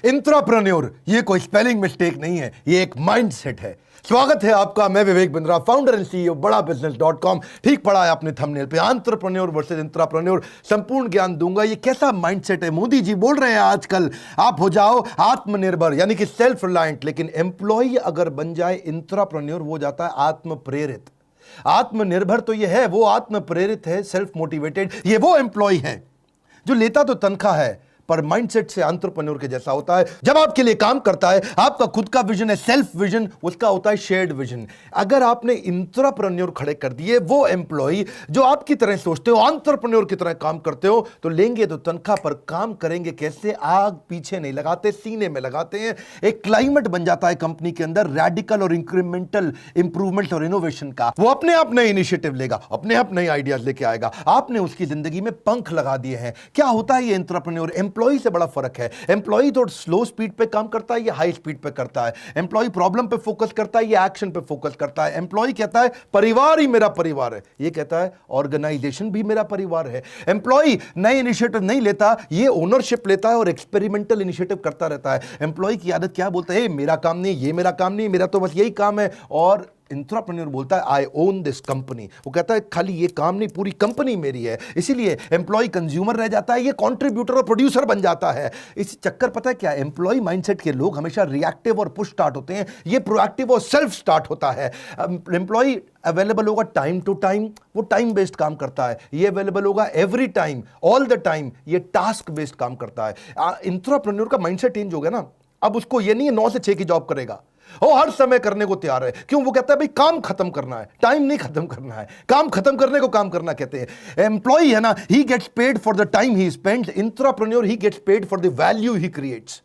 Intrapreneur ये कोई spelling mistake नहीं है, ये एक माइंडसेट है। स्वागत है आपका, मैं Vivek Bindra, founder and CEO बड़ा बिजनेस.com। ठीक पढ़ा है आपने थंबनेल पे, एंटरप्रेन्योर वर्सेस इंट्राप्रेन्योर। संपूर्ण ज्ञान दूंगा। ये कैसा माइंडसेट है? मोदी जी बोल रहे हैं आजकल आप हो जाओ आत्मनिर्भर यानी कि सेल्फ रिलायंट, लेकिन एम्प्लॉय अगर बन जाए इंट्राप्रेन्योर वो जाता है आत्म प्रेरित। आत्मनिर्भर तो ये है, वो आत्म प्रेरित है, सेल्फ मोटिवेटेड। ये वो एम्प्लॉय है जो लेता तो तनख्वाह है पर माइंडसेट से एंटरप्रेन्योर के जैसा होता है। जब आपके लिए काम करता है, आपका खुद का विजन है, सेल्फ विजन, उसका होता है शेयर्ड विजन। अगर आपने इंट्राप्रेन्योर खड़े कर दिए, वो एम्प्लॉय जो आपकी तरह सोचते हो, एंटरप्रेन्योर की तरह काम करते हो, तो लेंगे तो तनख्वाह पर काम करेंगे कैसे? आग पीछे नहीं लगाते, सीने में लगाते हैं। एक क्लाइमेट बन जाता है कंपनी के अंदर रेडिकल और इंक्रीमेंटल इंप्रूवमेंट और इनोवेशन का। वो अपने आप नए इनिशिएटिव लेगा, अपने आप नए आइडियाज लेके आएगा। आपने उसकी जिंदगी में पंख लगा दिए हैं। क्या होता है ये इंट्राप्रेन्योर? एम्प्लॉय से बड़ा फर्क है। एम्प्लॉय तो स्लो स्पीड पे काम करता है, ये हाई स्पीड पे करता है। एम्प्लॉय प्रॉब्लम पे फोकस करता है, ये एक्शन पे फोकस करता है। एम्प्लॉय कहता है परिवार ही मेरा परिवार है, ये कहता है ऑर्गेनाइजेशन भी मेरा परिवार है। एम्प्लॉय नए इनिशिएटिव नहीं लेता, ये ओनरशिप लेता है और एक्सपेरिमेंटल इनिशिएटिव करता रहता है। एम्प्लॉय की आदत क्या बोलता है? मेरा काम नहीं, ये मेरा काम नहीं, मेरा तो बस यही काम है। और इंट्राप्रेन्योर बोलता है आई ओन दिस कंपनी। वो कहता है खाली ये काम नहीं, पूरी कंपनी मेरी है। इसीलिए एम्प्लॉय कंज्यूमर रह जाता है, ये कंट्रीब्यूटर और प्रोड्यूसर बन जाता है। इस चक्कर पता है क्या? एम्प्लॉय माइंडसेट के लोग हमेशा रिएक्टिव और पुश स्टार्ट होते हैं, ये प्रोएक्टिव और सेल्फ स्टार्ट होता है। एम्प्लॉय अवेलेबल होगा टाइम टू टाइम, वो टाइम बेस्ड काम करता है। ये अवेलेबल होगा every time, all the time, ये टास्क बेस्ड काम करता है। इंट्राप्रेन्योर का माइंडसेट चेंज हो गया ना। अब उसको ये नहीं है 9 से 6 की जॉब करेगा, वो हर समय करने को तैयार है। क्यों? वो कहता है भाई काम खत्म करना है, टाइम नहीं खत्म करना है। काम खत्म करने को काम करना कहते हैं। एम्प्लॉय है ना, he gets paid for the time he spends. Intrapreneur he gets paid for the value he creates.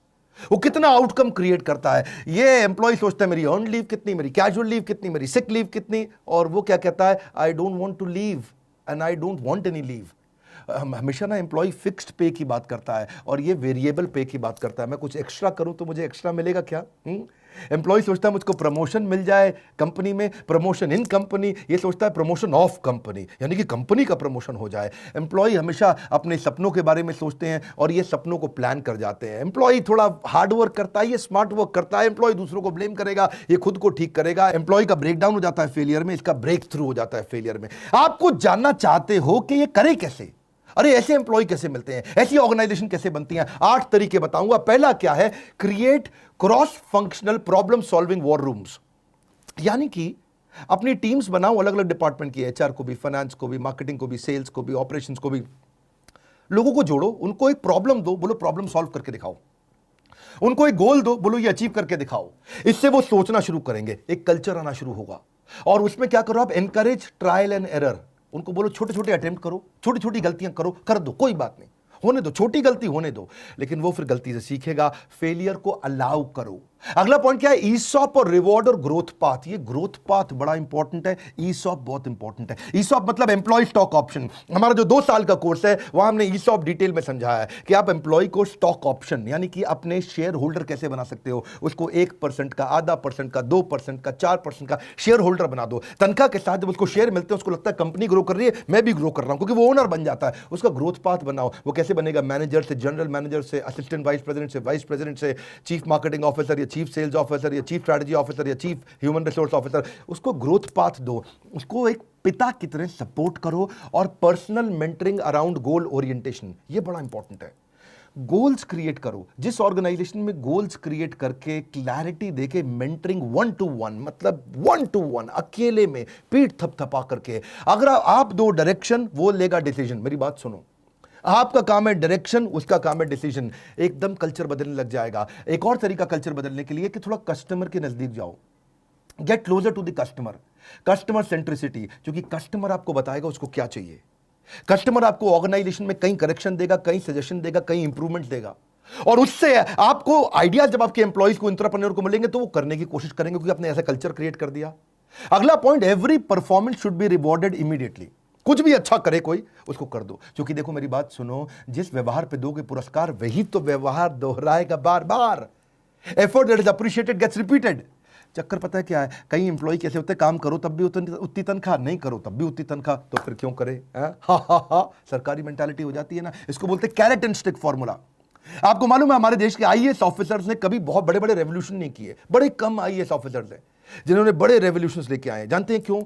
वो कितना आउटकम क्रिएट करता है। ये एम्प्लॉय सोचता है मेरी अर्न लीव कितनी, मेरी कैजुअल लीव कितनी, मेरी सिक लीव कितनी, और वो क्या कहता है? I don't want to leave and I don't want any leave. हमेशा ना एम्प्लॉय फिक्स्ड पे की बात करता है और ये वेरिएबल पे की बात करता है। मैं कुछ एक्स्ट्रा करूं तो मुझे एक्स्ट्रा मिलेगा क्या? एम्प्लॉय सोचता है मुझको प्रमोशन मिल जाए कंपनी में, प्रमोशन इन कंपनी। ये सोचता है प्रमोशन ऑफ कंपनी, यानी कि कंपनी का प्रमोशन हो जाए। एम्प्लॉय हमेशा अपने सपनों के बारे में सोचते हैं और ये सपनों को प्लान कर जाते हैं। एम्प्लॉय थोड़ा हार्ड वर्क करता है, ये स्मार्ट वर्क करता है। एम्प्लॉय दूसरों को ब्लेम करेगा, ये खुद को ठीक करेगा। एम्प्लॉय का ब्रेकडाउन हो जाता है फेलियर में, इसका ब्रेक थ्रू हो जाता है फेलियर में। आपको जानना चाहते हो कि ये करे कैसे? अरे ऐसे एम्प्लॉय कैसे मिलते हैं, ऐसी ऑर्गेनाइजेशन कैसे बनती हैं? 8 तरीके बताऊंगा। पहला क्या है? Create cross functional problem solving war rooms. यानी कि अपनी टीम्स बनाओ अलग अलग डिपार्टमेंट की, एचआर को भी, फाइनेंस को भी, मार्केटिंग को भी, सेल्स को भी, ऑपरेशंस को भी। लोगों को जोड़ो, उनको एक प्रॉब्लम दो, बोलो प्रॉब्लम सॉल्व करके दिखाओ। उनको एक गोल दो, बोलो ये अचीव करके दिखाओ। इससे वो सोचना शुरू करेंगे, एक कल्चर आना शुरू होगा। और उसमें क्या करो आप? Encourage trial and error. उनको बोलो छोटे छोटे अटेम्प्ट करो, छोटी छोटी गलतियां करो, कर दो, कोई बात नहीं, होने दो, छोटी गलती होने दो, लेकिन वो फिर गलती से सीखेगा। फेलियर को अलाउ करो। अगला पॉइंट क्या है? ईसॉप और रिवॉर्ड और ग्रोथ पाथ। ये ग्रोथ पाथ बड़ा इंपॉर्टेंट है, ईसॉप बहुत इंपॉर्टेंट है। ईसॉप मतलब एम्प्लॉय स्टॉक ऑप्शन। हमारा जो 2 साल का कोर्स है वहां हमने ईसॉप डिटेल में समझाया है कि आप एम्प्लॉय को स्टॉक ऑप्शन यानी कि अपने शेयर होल्डर कैसे बना सकते हो। उसको 1% का, आधा परसेंट का, 2% का, 4% का शेयर होल्डर बना दो। तनख्वाह के साथ जब उसको शेयर मिलते हैं उसको लगता है कंपनी ग्रो कर रही है, मैं भी ग्रो कर रहा हूं, क्योंकि वो ओनर बन जाता है। उसका ग्रोथ पाथ बनाओ। वो कैसे बनेगा? मैनेजर से, जनरल मैनेजर से, असिस्टेंट वाइस प्रेसिडेंट से, वाइस प्रेसिडेंट से, चीफ मार्केटिंग ऑफिसर या चीफ सेल्स ऑफिसर या चीफ स्ट्रेटजी ऑफिसर या चीफ ह्यूमन रिसोर्स ऑफिसर। उसको ग्रोथ पाथ दो, उसको एक पिता की तरह सपोर्ट करो। और पर्सनल मेंटरिंग अराउंड गोल ओरिएंटेशन, ये बड़ा इंपॉर्टेंट है। गोल्स क्रिएट करो। जिस ऑर्गेनाइजेशन में गोल्स क्रिएट करके क्लैरिटी देके मेंटरिंग 1 to 1, मतलब 1 to 1 अकेले में पीठ थपथपा करके, अगर आप दो डायरेक्शन, वो लेगा डिसीजन। मेरी बात सुनो, आपका काम है डायरेक्शन, उसका काम है डिसीजन। एकदम कल्चर बदलने लग जाएगा। एक और तरीका कल्चर बदलने के लिए कि थोड़ा कस्टमर के नजदीक जाओ, get closer to the customer. Customer centricity, क्योंकि कस्टमर आपको बताएगा उसको क्या चाहिए। कस्टमर आपको ऑर्गेनाइजेशन में कहीं करेक्शन देगा, कहीं सजेशन देगा, कहीं इंप्रूवमेंट देगा, और उससे आपको आइडियाज जब आपके एम्प्लॉइज को, इंट्राप्रेन्योर को मिलेंगे तो वो करने की कोशिश करेंगे, क्योंकि आपने ऐसा कल्चर क्रिएट कर दिया। अगला point, every performance should be rewarded immediately. कुछ भी अच्छा करे कोई, उसको कर दो। क्योंकि देखो मेरी बात सुनो, जिस व्यवहार पे दोगे पुरस्कार, वही तो व्यवहार दोहराएगा बार बार। Effort that is appreciated gets repeated. चक्कर पता है क्या है? कई एम्प्लॉय कैसे होते हैं, काम करो तब भी उतनी तनख्वाह, नहीं करो तब भी उतनी तनख्वाह, तो फिर क्यों करे? हा हा हा, सरकारी मेंटालिटी हो जाती है ना। इसको बोलते हैं कैरेट एंड स्टिक फॉर्मूला। आपको मालूम है हमारे देश के आईएएस ऑफिसर्स ने कभी बहुत बड़े बड़े रेवोल्यूशन नहीं किए, बड़े कम आईएएस ऑफिसर्स हैं जिन्होंने बड़े रेवोल्यूशंस लेके आए। जानते हैं क्यों?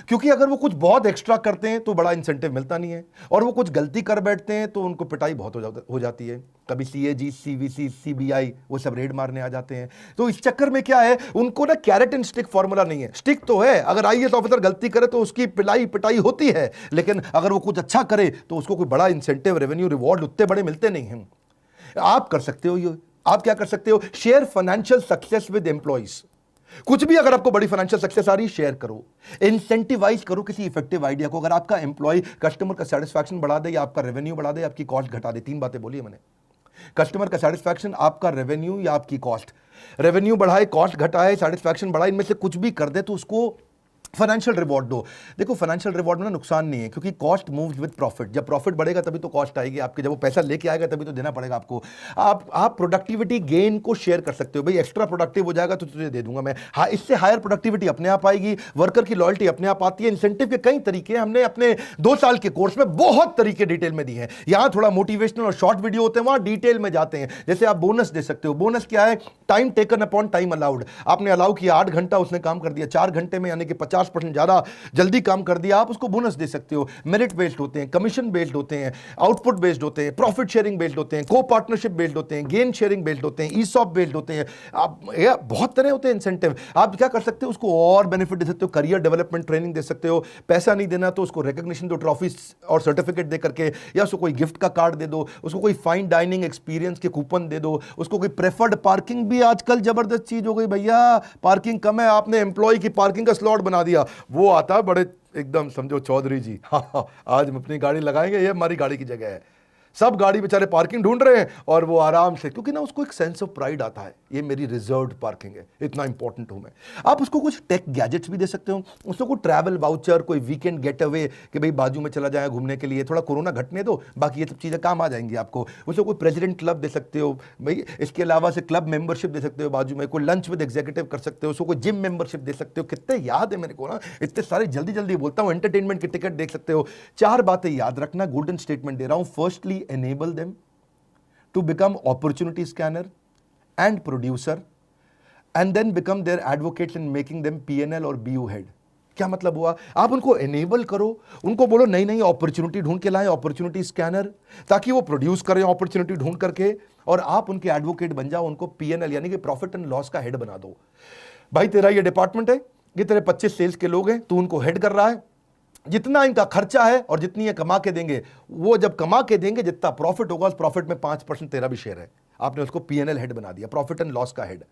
क्योंकि अगर वो कुछ बहुत एक्स्ट्रा करते हैं तो बड़ा इंसेंटिव मिलता नहीं है, और वो कुछ गलती कर बैठते हैं तो उनको पिटाई बहुत हो जाती है। कभी सीएजी, सीवीसी, सीबीआई वो सब रेड मारने आ जाते हैं। तो इस चक्कर में क्या है, उनको ना कैरेट एंड स्टिक फॉर्मूला नहीं है। स्टिक तो है, अगर आईएएस ऑफिसर गलती करे तो उसकी पिटाई होती है, लेकिन अगर वो कुछ अच्छा करे तो उसको कोई बड़ा इंसेंटिव, रेवेन्यू, रिवॉर्ड उतने बड़े मिलते नहीं हैं। आप कर सकते हो ये, आप क्या कर सकते हो? Share financial success with employees. कुछ भी अगर आपको बड़ी फाइनेंशियल सक्सेस आ रही है, शेयर करो, इंसेंटिवाइज करो किसी इफेक्टिव आइडिया को। अगर आपका एम्प्लॉय कस्टमर का सेटिस्फैक्शन बढ़ा दे, या आपका रेवेन्यू बढ़ा दे, आपकी कॉस्ट घटा दे, 3 बातें बोली है मैंने। कस्टमर का सेटिस्फैक्शन, आपका रेवेन्यू या आपकी कॉस्ट। रेवेन्यू बढ़ाए, कॉस्ट घटाए, सेटिस्फैक्शन बढ़ाए, इनमें से कुछ भी कर दे तो उसको फाइनेंशियल रिवॉर्ड दो। देखो फाइनेंशियल रिवॉर्ड में ना नुकसान नहीं है, क्योंकि कॉस्ट मूव्स विद प्रॉफिट। जब प्रॉफिट बढ़ेगा तभी तो कॉस्ट आएगी आपके, जब वो पैसा लेके आएगा तभी तो देना पड़ेगा आपको। आप प्रोडक्टिविटी गेन को शेयर कर सकते हो। भाई एक्स्ट्रा प्रोडक्टिव हो जाएगा तो तुझे दे दूंगा मैं। हाँ, इससे हायर प्रोडक्टिविटी अपने आप आएगी, वर्कर की लॉयल्टी अपने आप आती है। इंसेंटिव के कई तरीके हमने अपने 2 साल के कोर्स में बहुत तरीके डिटेल में दिए हैं। यहां थोड़ा मोटिवेशनल और शॉर्ट वीडियो होते हैं, वहां डिटेल में जाते हैं। जैसे आप बोनस दे सकते हो। बोनस क्या है? Time taken upon time allowed. आपने अलाउ किया 8 घंटा, उसने काम कर दिया 4 घंटे में, यानी कि 50% ज्यादा जल्दी काम कर दिया, आप उसको बोनस दे सकते हो। मेरिट बेस्ड होते हैं, कमीशन बेस्ड होते हैं, आउटपुट बेस्ड होते हैं, प्रॉफिट शेयरिंग बेस्ड होते हैं, को पार्टनरशिप बेस्ड होते हैं, गेन शेयरिंग बेस्ड होते हैं, ईसॉप बेस्ड होते हैं। आप बहुत तरह होते हैं इंसेंटिव। आप क्या कर सकते हो? उसको और बेनिफिट दे सकते हो, करियर डेवलपमेंट ट्रेनिंग दे सकते हो। पैसा नहीं देना तो उसको रिकॉग्निशन दो, ट्रॉफी और सर्टिफिकेट दे करके, या उसको कोई गिफ्ट का कार्ड दे दो, उसको कोई फाइन डाइनिंग एक्सपीरियंस के कूपन दे दो, उसको कोई प्रेफर्ड पार्किंग भी आजकल जबरदस्त चीज हो गई भैया। पार्किंग कम है, आपने एम्प्लॉय की पार्किंग का स्लॉट बना दिया, वो आता है बड़े एकदम समझो चौधरी जी, हाँ आज हम अपनी गाड़ी लगाएंगे, ये हमारी गाड़ी की जगह है। सब गाड़ी बेचारे पार्किंग ढूंढ रहे हैं और वो आराम से, क्योंकि ना उसको एक सेंस ऑफ प्राइड आता है, ये मेरी रिजर्व्ड पार्किंग है, इतना इंपॉर्टेंट हूं मैं। आप उसको कुछ टेक गैजेट्स भी दे सकते हो, उसको कोई ट्रैवल वाउचर, कोई वीकेंड गेट अवे कि भाई बाजू में चला जाए घूमने के लिए, थोड़ा कोरोना घटने दो, बाकी ये सब चीज़ें काम आ जाएंगी आपको। उसको कोई प्रेसिडेंट क्लब दे सकते हो भाई, इसके अलावा से क्लब मेंबरशिप दे सकते हो, बाजू में कोई लंच विद एग्जीक्यूटिव कर सकते हो, उसको कोई जिम मेंबरशिप दे सकते हो। कितने याद है मेरे को ना, इतने सारे जल्दी जल्दी बोलता हूँ। एंटरटेनमेंट की टिकट देख सकते हो। 4 बातें याद रखना, गोल्डन स्टेटमेंट दे रहा हूं। Firstly, enable them to become opportunity scanner and producer, and then become their advocates in making them PNL और BU head। क्या मतलब हुआ? आप उनको एनेबल करो, उनको बोलो नई नई अपॉर्चुनिटी ढूंढ के लाएं, अपॉर्चुनिटी स्कैनर, ताकि वो प्रोड्यूस करें अपॉर्चुनिटी ढूंढ करके, और आप उनके एडवोकेट बन जाओ, उनको PNL यानी कि प्रॉफिट एंड लॉस का हेड बना दो। भाई तेरा ये डिपार्टमेंट है, ये तेरे 25 सेल्स के लोग हैं, तू उनको हेड कर रहा है, जितना इनका खर्चा है और जितनी ये कमा के देंगे, वो जब कमा के देंगे जितना प्रॉफिट होगा, उस प्रॉफिट में 5% तेरा भी शेयर है। आपने उसको PNL हेड बना दिया, प्रॉफिट एंड लॉस का हेड।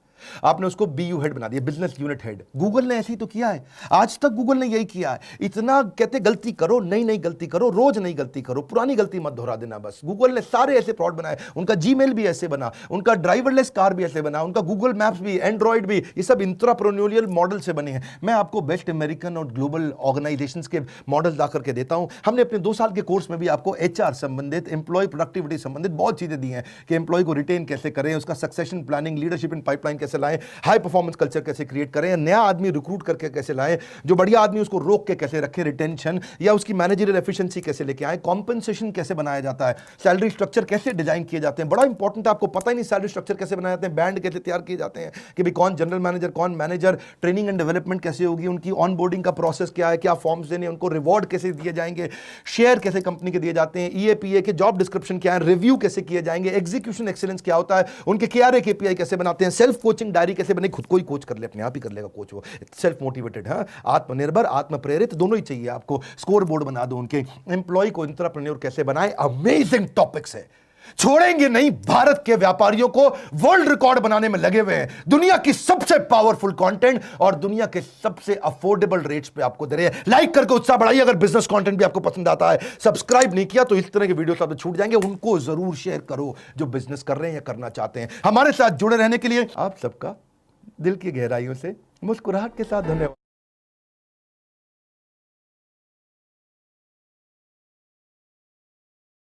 आपने उसको BU हेड बना दिया, बिजनेस यूनिट हेड। गूगल ने ऐसे ही तो किया है, आज तक गूगल ने यही किया है। इतना कहते गलती करो, नई नई गलती करो, रोज नई गलती करो, पुरानी गलती मत दोहरा देना बस। गूगल ने सारे ऐसे प्रोडक्ट बनाए, उनका जीमेल भी ऐसे बना, उनका ड्राइवरलेस कार भी ऐसे बना, उनका गूगल मैप्स भी, एंड्रॉइड भी, ये सब इंट्राप्रेन्योरियल मॉडल से बने हैं। मैं आपको बेस्ट अमेरिकन और ग्लोबल ऑर्गेनाइजेशंस के मॉडल ला करके देता हूं। हमने अपने 2 साल के कोर्स में भी आपको HR संबंधित, एम्प्लॉय प्रोडक्टिविटी संबंधित बहुत चीजें दी हैं कि एम्प्लॉय को रिटेन कैसे करें, उसका succession planning, leadership in pipeline कैसे लाएं, हाई परफॉर्मेंस कल्चर कैसे क्रिएट करें, नया आदमी रिक्रूट करके कैसे लाएं, जो बढ़िया आदमी उसको रोक के कैसे रखें, रिटेंशन या उसकी मैनेजरियल एफिशिएंसी कैसे लेके आए, कॉम्पेंसेशन कैसे बनाया जाता है, सैलरी स्ट्रक्चर कैसे डिजाइन किए जाते हैं। बड़ा इंपॉर्टेंट है, आपको पता ही नहीं सैलरी स्ट्रक्चर कैसे बनाए जाते हैं, बैंड कैसे तैयार किए जाते हैं कि भाई कौन जनरल मैनेजर, कौन मैनेजर, ट्रेनिंग एंड डेवलपमेंट कैसे होगी, उनकी ऑनबोर्डिंग का प्रोसेस क्या है, क्या फॉर्म्स देने, उनको रिवॉर्ड कैसे दिए जाएंगे, शेयर कैसे कंपनी के दिए जाते हैं, EAPA के जॉब डिस्क्रिप्शन क्या है, रिव्यू कैसे किए जाएंगे, एग्जीक्यूशन एक्सीलेंस क्या होता है, उनके KRA KPI कैसे बनाते हैं, सेल्फ कोचिंग डायरी कैसे बने, खुद को ही कोच कर ले, अपने आप ही कर लेगा कोच, वो सेल्फ मोटिवेटेड है, आत्मनिर्भर, आत्म प्रेरित, दोनों ही चाहिए आपको। स्कोर बोर्ड बना दो उनके, एम्प्लॉय को एंटरप्रेन्योर कैसे बनाए, अमेजिंग टॉपिक्स है, छोड़ेंगे नहीं। भारत के व्यापारियों को वर्ल्ड रिकॉर्ड बनाने में लगे हुए हैं, दुनिया की सबसे पावरफुल कंटेंट और दुनिया के सबसे अफोर्डेबल रेट्स पे आपको दे रहे हैं। लाइक करके उत्साह बढ़ाइए। अगर बिजनेस कंटेंट भी आपको पसंद आता है, सब्सक्राइब नहीं किया तो इस तरह के वीडियोस आपसे छूट जाएंगे, उनको जरूर शेयर करो जो बिजनेस कर रहे हैं या करना चाहते हैं। हमारे साथ जुड़े रहने के लिए आप सबका दिल की गहराइयों से मुस्कुराहट के साथ धन्यवाद।